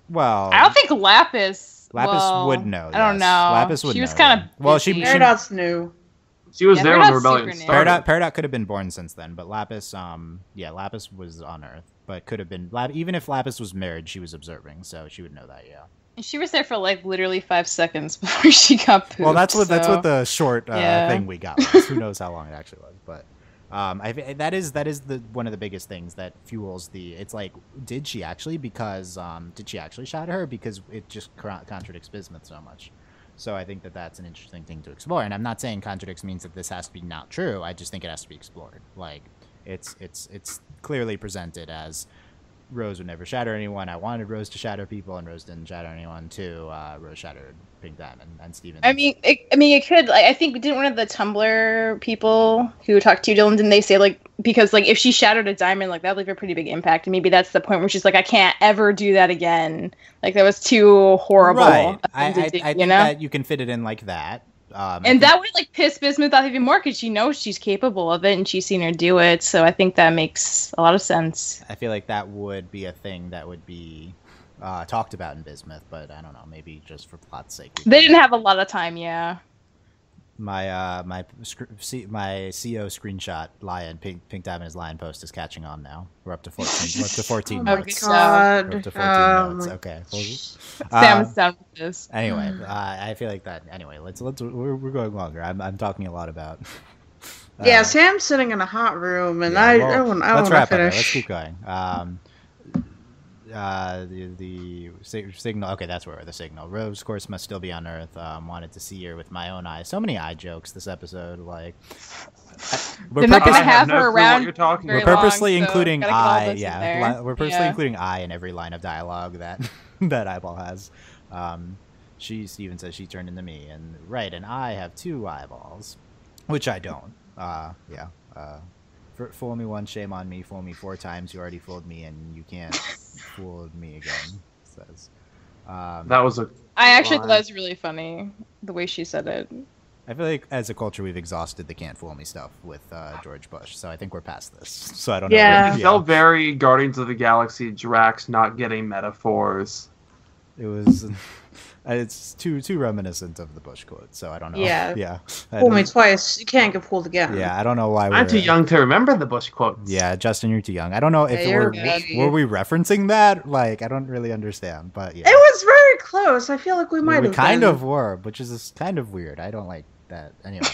Well, I don't think Lapis. Would know. I don't yes. know. Lapis would. She was know. kind of. Well, she Peridot's new. She was there when the Peridot's rebellion super new. started. Peridot could have been born since then, but Lapis, Lapis was on Earth, but could have been even if Lapis was married, she was observing, so she would know that. Yeah. She was there for like literally 5 seconds before she got pooped. Well, that's what the short Yeah. thing we got was. Who knows how long it actually was, but that is the one of the biggest things that fuels the. It's like, did she actually shatter her? Because it just contradicts Bismuth so much. So I think that's an interesting thing to explore. And I'm not saying contradicts means that this has to be not true. I just think it has to be explored. Like it's clearly presented as Rose would never shatter anyone. I wanted Rose to shatter people, and Rose didn't shatter anyone too. Rose shattered Pink Diamond, and Steven. I mean, it could. Like, I think didn't one of the Tumblr people who talked to you, Dylan, didn't they say like, because like if she shattered a diamond, like that would leave a pretty big impact, and maybe that's the point where she's like, I can't ever do that again. Like that was too horrible. Right. I I think that you can fit it in like that. And that would like piss Bismuth off even more because she knows she's capable of it and she's seen her do it. So I think that makes a lot of sense. I feel like that would be a thing that would be talked about in Bismuth, but I don't know, maybe just for plot's sake. They didn't have a lot of time, yeah. My CO screenshot lion Pink Diamond's lion post is catching on now. We're up to 14. We're up to 14 Oh my notes. god. We're up to 14 notes. Okay. Sam's done with this. Anyway, I feel like that. Anyway, we're going longer. I'm talking a lot about. Yeah, Sam's sitting in a hot room, and I want let's to wrap up. finish. Let's keep going. The signal. Okay, that's where the signal. Rose, of course, must still be on Earth. Wanted to see her with my own eyes. So many eye jokes this episode. Like, They're not going to have no her clue what around. you're talking very about. We're purposely long, so including gotta get all I. this in Yeah, there. we're purposely Yeah. including I in every line of dialogue that that Eyeball has. Steven says she turned into me, and I have 2 eyeballs, which I don't. Fool me once, shame on me. Fool me 4 times, you already fooled me, and you can't fool me again. Says. That was a. I actually line. thought that was really funny, the way she said it. I feel like as a culture we've exhausted the can't fool me stuff with George Bush, so I think we're past this. So I don't know. Yeah. It felt very Guardians of the Galaxy, Drax not getting metaphors. It was. It's too reminiscent of the Bush quote, so I don't know. Yeah. Yeah. Fool me twice, you can't get fooled again. Yeah, I don't know why I'm too young to remember the Bush quotes. Yeah, Justin, you're too young. I don't know if Yeah, you're were we referencing that? Like, I don't really understand, but yeah. It was very close. I feel like we might We have kind been. of were, which is kind of weird. I don't like that. Anyway.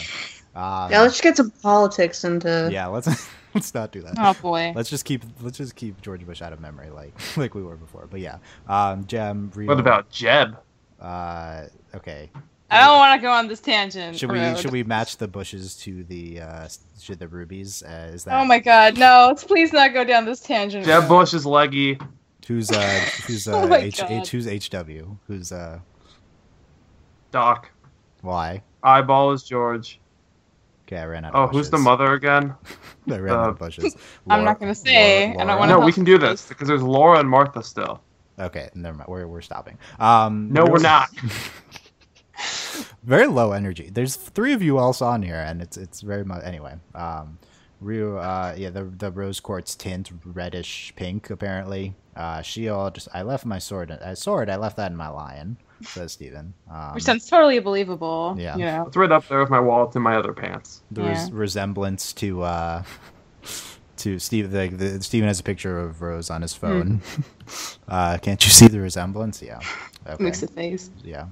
Yeah, let's get some politics into. Yeah, let's not do that. Oh boy. Let's just keep George Bush out of memory, like we were before. But yeah, Jem. Real, What about Jeb? Okay. I don't want to go on this tangent. Should we match the bushes to the rubies? Is that? Oh my god, no! Please not go down this tangent. Jeb Bush is leggy. Who's Oh my God. who's HW? Who's Doc. why? Eyeball is George. Okay, I ran out. Oh, of who's the bushes. mother again? I ran out of bushes. I'm not gonna say. I don't wanna- No, we can do this because there's Laura and Martha still. Okay, never mind. We're stopping. No, we're not. Very low energy. There's 3 of you else on here, and it's very much anyway. The rose quartz tint, reddish pink apparently. Shield. I left my sword. I left that in my lion. Says Steven. Which sounds totally believable. Yeah. You know. It's right up there with my wallet and my other pants. The Yeah. resemblance to Steve. Steven has a picture of Rose on his phone. Can't you see the resemblance? Yeah. Okay. Makes a face. Yeah.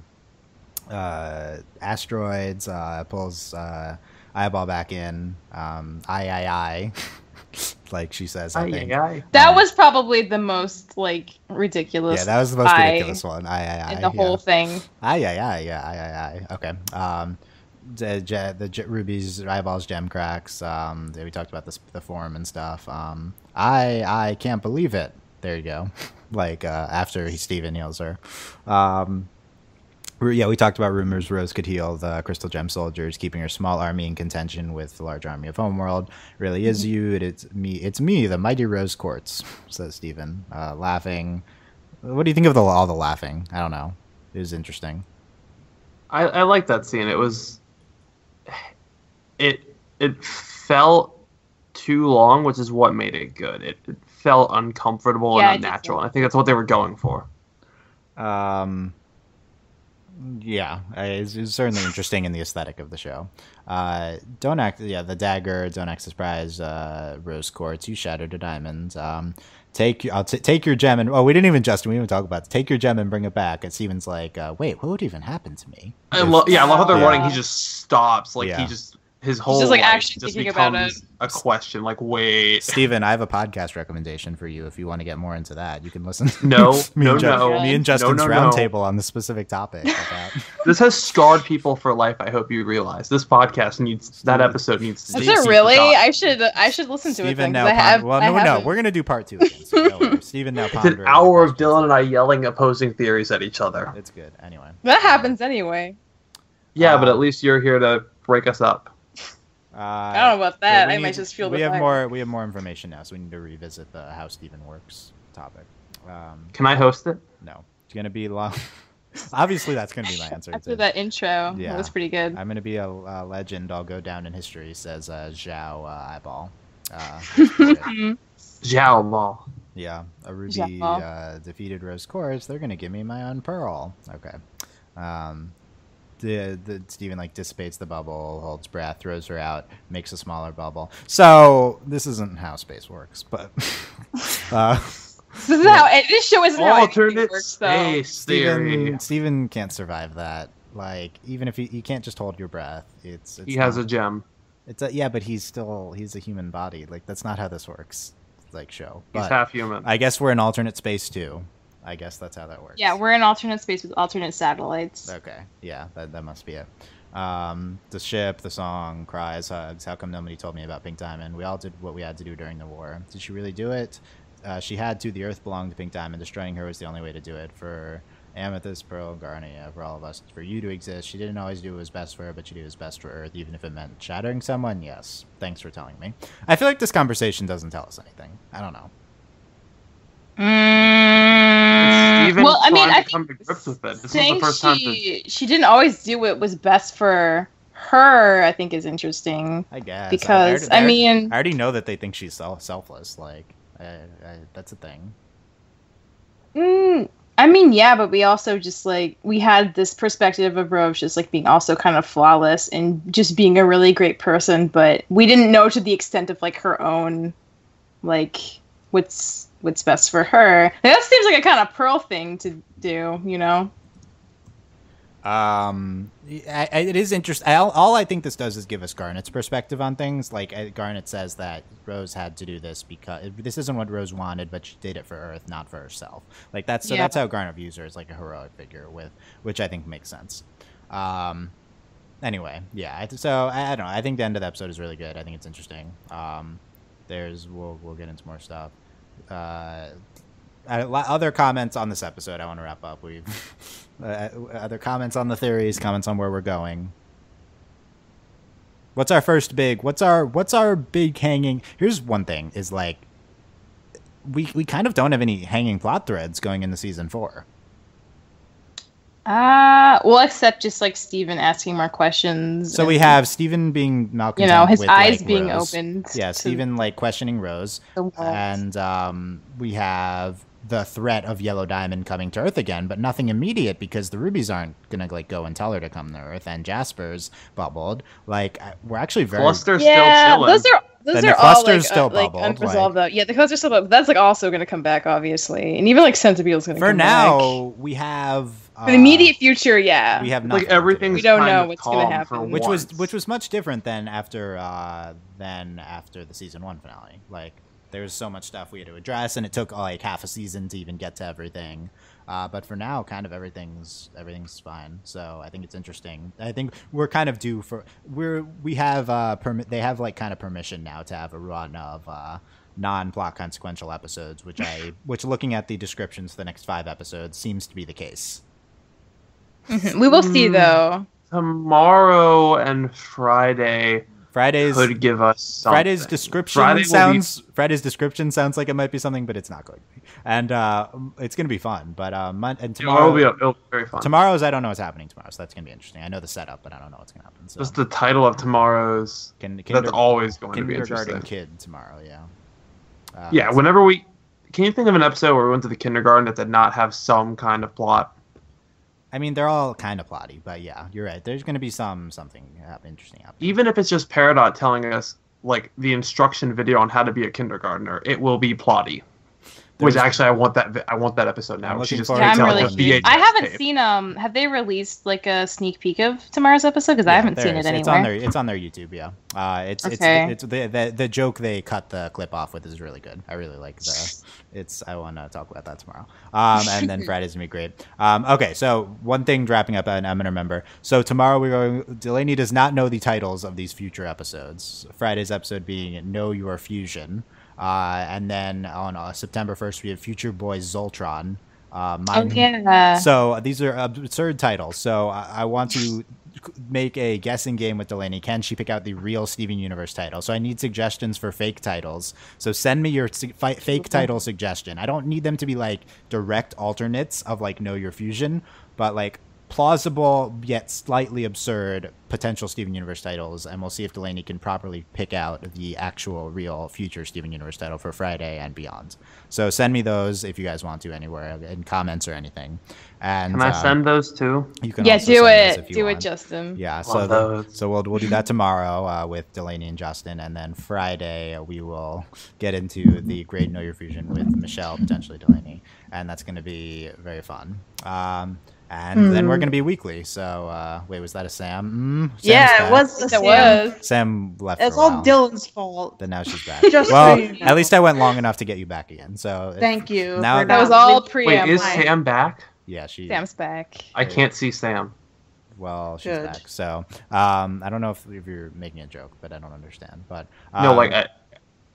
Asteroids pulls Eyeball back in. I. Like she says, I think. That was probably the most like ridiculous. Yeah, that was the most ridiculous one. In the whole thing. I. Okay. Ruby's eyeballs gem cracks. We talked about the form and stuff. I can't believe it. There you go. Like after Steven heals her. Yeah, we talked about rumors Rose could heal the Crystal Gem soldiers, keeping her small army in contention with the large army of Homeworld. Really is you. It's me, the mighty Rose Quartz, says Steven, laughing. What do you think of all the laughing? I don't know. It was interesting. I like that scene. It felt too long, which is what made it good. It felt uncomfortable and unnatural, and I think that's what they were going for. Yeah, it's certainly interesting in the aesthetic of the show. Don't act, the dagger, don't act surprised, Rose Quartz, you shattered a diamond. Take your gem and, we didn't even talk about it. Take your gem and bring it back. And Steven's like, wait, what would even happen to me? I love how they're running. He just stops, like his whole just like life actually just thinking about becomes it. a question. Like, wait, Steven, I have a podcast recommendation for you if you want to get more into that. You can listen. Me and Justin's roundtable on the specific topic. This has scarred people for life. I hope you realize this podcast needs that episode needs. Is it really? I should listen to Steven it. Then, no, we're gonna do part 2 again. So Steven now it's an hour of Dylan and I yelling opposing theories at each other. It's good anyway. That happens anyway. Yeah, but at least you're here to break us up. I don't know about that. I might just feel we have more information now, so we need to revisit the how Steven works topic. Can I host it? No, it's gonna be long. Obviously, that's gonna be my answer. After that intro, that was pretty good. I'm gonna be a legend. I'll go down in history, says Zhao Eyeball. Zhao Ball. Yeah, a Ruby defeated Rose Quartz. They're gonna give me my own pearl. Okay. The Steven dissipates the bubble, holds breath, throws her out, makes a smaller bubble. So this isn't how space works, but this show isn't how alternate works, space theory. Steven can't survive that. Like, even if you can't just hold your breath, he has a gem. But he's a human body. Like, that's not how this works. Show. He's half human. I guess we're in alternate space too. I guess that's how that works. Yeah, we're in alternate space with alternate satellites. Okay, yeah, that must be it. The ship, the song, cries, hugs. How come nobody told me about Pink Diamond? We all did what we had to do during the war. Did she really do it? She had to. The Earth belonged to Pink Diamond. Destroying her was the only way to do it. For Amethyst, Pearl, Garnet, for all of us, for you to exist. She didn't always do what was best for her, but she did what was best for Earth, even if it meant shattering someone. Yes, thanks for telling me. I feel like this conversation doesn't tell us anything. I don't know. Well, I mean, I think this is the saying first time she didn't always do what was best for her, I think, is interesting. I guess because I already know that they think she's selfless. Like, that's a thing. I mean, yeah, but we also just we had this perspective of Rose just being also kind of flawless and just being a really great person, but we didn't know to the extent of her own what's best for her. That seems like a kind of Pearl thing to do, you know? It is interesting. All I think this does is give us Garnet's perspective on things. Garnet says that Rose had to do this because this isn't what Rose wanted, but she did it for Earth, not for herself. That's how Garnet views her, as a heroic figure, which I think makes sense. Anyway, yeah. So I don't know. I think the end of the episode is really good. I think it's interesting. We'll get into more stuff. Other comments on this episode. I want to wrap up. Other comments on the theories, comments on where we're going. What's our big hanging? Here's one thing: is we kind of don't have any hanging plot threads going into season 4. Well, except just Steven asking more questions. So we have Steven being malcontent, his with, eyes being Rose. opened. Yeah, Steven questioning Rose, and we have the threat of Yellow Diamond coming to Earth again, but nothing immediate because the rubies aren't gonna go and tell her to come to Earth, and Jasper's bubbled. We're actually very Cluster's still chilling. Those are all still bubbled, unresolved though. Yeah, the cluster's still bubbled. That's also gonna come back, obviously, and even Centipede's gonna come back. For now, we have For the immediate future, yeah. We have like everything's We don't kind know of what's gonna calm happen. for which once. was much different than after the season 1 finale. Like there was so much stuff we had to address, and it took like half a season to even get to everything. But for now, kind of everything's fine. So I think it's interesting. I think we're kind of due for we have they have like kind of permission now to have a run of non-plot consequential episodes, which looking at the descriptions for the next 5 episodes seems to be the case. We will see, though. Tomorrow and Friday could give us something. Friday description sounds like it might be something, but it's not going to be. And it's going to be fun. But and tomorrow it'll be very fun. Tomorrow's I don't know what's happening tomorrow, so that's going to be interesting. I know the setup, but I don't know what's going to happen. So. Just the title of tomorrow's. That's always going to be interesting. Kindergarten Kid tomorrow, yeah. Yeah, whenever can you think of an episode where we went to the kindergarten that did not have some kind of plot? I mean, they're all kind of plotty, but yeah, you're right. There's going to be something interesting happening. Even if it's just Peridot telling us like the instruction video on how to be a kindergartner, it will be plotty. Which actually, I want that episode now. I'm She just looking forward Yeah, I'm to really it. curious. I haven't seen have they released like a sneak peek of tomorrow's episode? Because I haven't seen it anywhere. It's on their YouTube, yeah. It's the joke they cut the clip off with is really good. I really like I want to talk about that tomorrow. And then Friday's gonna be great. Okay, so one thing wrapping up, and I'm gonna remember. So tomorrow Delaney does not know the titles of these future episodes. Friday's episode being Know Your Fusion. And then on September 1st, we have Future Boys Zoltron. So these are absurd titles. So I want to make a guessing game with Delaney. Can she pick out the real Steven Universe title? So I need suggestions for fake titles. So send me your fake title suggestion. I don't need them to be like direct alternates of like Know Your Fusion, but like plausible yet slightly absurd potential Steven Universe titles, and we'll see if Delaney can properly pick out the actual real future Steven Universe title for Friday and beyond. So send me those if you guys want to anywhere in comments or anything. And can I send those too? You can yeah, also do send it. those if you Do want. it, Justin. Yeah, so we'll do that tomorrow with Delaney and Justin, and then Friday we will get into the great Know Your Fusion with Michelle, potentially Delaney, and that's going to be very fun. And then we're going to be weekly. So, wait, was that a Sam? Sam's Yeah, back. it was. It was. Sam left It's for a all while. Dylan's fault. But now she's back. Just well, so you know. at least I went long enough to get you back again. So Thank you. Now for That was not all leaving- preamble. Wait, is Sam back? Yeah, Sam's back. I can't see Sam. Well, she's Good. back. So I don't know if you're making a joke, but I don't understand. But No, like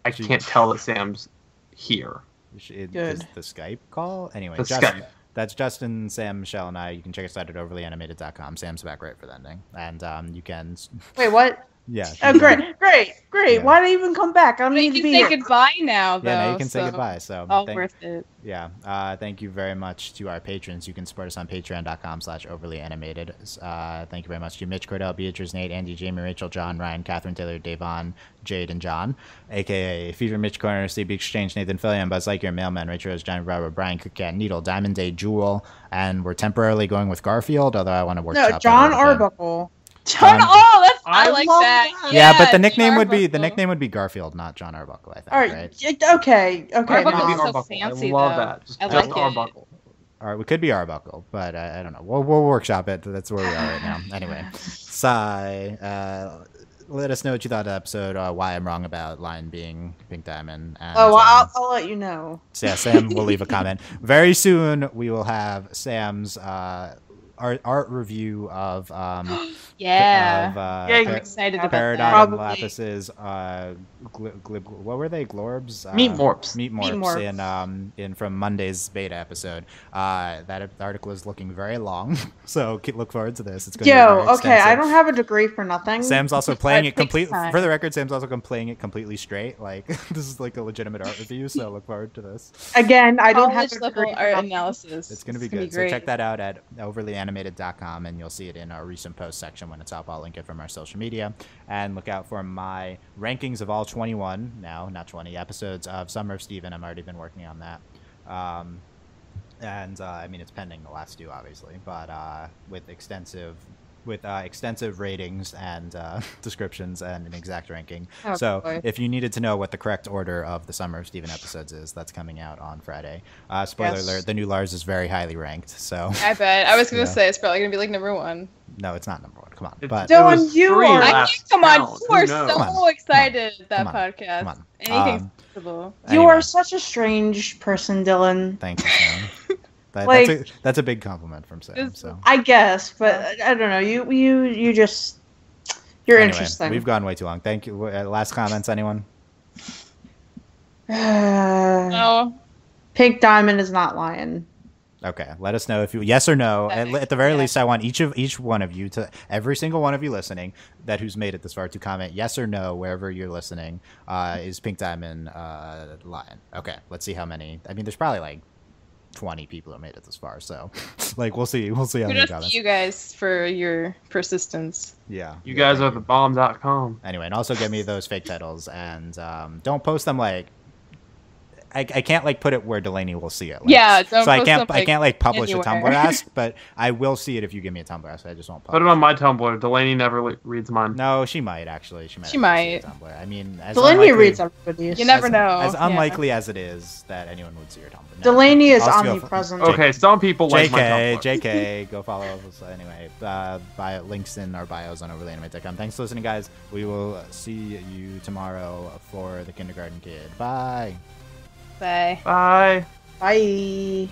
I can't tell that Sam's here. Good. Is the Skype call? Anyway, The Justin, Skype. that's Justin, Sam, Michelle, and I. You can check us out at overlyanimated.com. Sam's back right for the ending. And you can... Wait, what? Yeah. Oh, great. Yeah. Why did I even come back? I don't But need you to can be say here. goodbye now, though. Yeah, now you can say so goodbye. So all worth it. Yeah. Thank you very much to our patrons. You can support us on patreon.com/overlyanimated. Thank you very much to Mitch, Cordell, Beatrice, Nate, Andy, Jamie, Rachel, John, Ryan, Catherine, Taylor, Davon, Jade, and John, a.k.a. Fever, Mitch Corner, Steve Exchange, Nathan Fillion, Buzz Lightyear, Mailman, Rachel Rose, Johnny Robert, Brian Cookcat, Needle, Diamond Day, Jewel, and we're temporarily going with Garfield, although I want to workshop No, that John a little bit. Arbuckle. John, I like love that. that. Yeah, but the John nickname would be Arbuckle. Garfield, not John Arbuckle. I think. All Right? right. Okay. Arbuckle Mom. is so Arbuckle. fancy, I love though. that. Just I just like it. Arbuckle. All right, we could be Arbuckle, but I don't know. We'll workshop it. That's where we are right now. Anyway, Sai, let us know what you thought of the episode. Why I'm wrong about Lion being Pink Diamond. And, Oh, well, I'll let you know. so yeah, Sam will leave a comment. Very soon we will have Sam's art review of Yeah. Yay. I'm excited about Peridot that. and Probably. Lapis's what were they? Glorbs? Meat Morphs. Meat Meat Morphs in from Monday's beta episode. That article is looking very long, so look forward to this. It's going to be very Yo, okay, extensive. I don't have a degree for nothing. Sam's also playing it takes complete. time. For the record, Sam's also playing it completely straight. Like this is like a legitimate art review, so look forward to this. Again, I don't have College a level degree for art nothing. analysis. It's going to be gonna good. So great. check that out at overlyanimated.com, and you'll see it in our recent post section when it's up. I'll link it from our social media. And look out for my rankings of all 21, now not 20, episodes of Summer of Steven. I've already been working on that. I mean, it's pending the last two, obviously, but with extensive with extensive ratings and descriptions and an exact ranking. Oh, So boy. if you needed to know what the correct order of the Summer of Steven episodes is, that's coming out on Friday. Spoiler Yes. alert, the new Lars is very highly ranked. So I bet. I was gonna Yeah. say it's probably gonna be like number one. no, it's not number one. Come on. It- But Dylan, it was you free are- I last think, come on, count. you Who are knows? so Come on, excited come that on, podcast. come on. Anything's possible. You Anyway. are such a strange person, Dylan. Thank you, Sam. Like- that's a big compliment from Sam. So I guess, but I don't know. You just you're anyway, interesting. we've gone way too long. Thank you. Last comments, anyone? No. Pink Diamond is not lying. Okay, let us know if you yes or no. At the very Yeah. least, I want each one of you to every single one of you listening that who's made it this far to comment yes or no wherever you're listening. Is Pink Diamond lying? Okay, let's see how many. I mean, there's probably like 20 people who made it this far, so like we'll see how many Kudos to comments. you guys for your persistence. Yeah, You yeah, guys thank are the bomb.com. Anyway, and also get me those fake titles and don't post them like. I can't like put it where Delaney will see it. Like, Yeah, don't so I post can't them, I can't like publish anywhere. a Tumblr ask, but I will see it if you give me a Tumblr ask. I just won't. Put it on my Tumblr. Delaney never reads mine. No, she might actually. She She might. actually see a Tumblr. I mean, as Delaney unlikely, reads everybody's. You never know. As Yeah. unlikely as it is that anyone would see your Tumblr. No. Delaney is I'll go omnipresent. for- Okay, some people like my JK, Tumblr. JK, go follow us. Anyway, bio links in our bios on overlyinmate.com. Thanks for listening, guys. We will see you tomorrow for the kindergarten kid. Bye. Bye. Bye. Bye.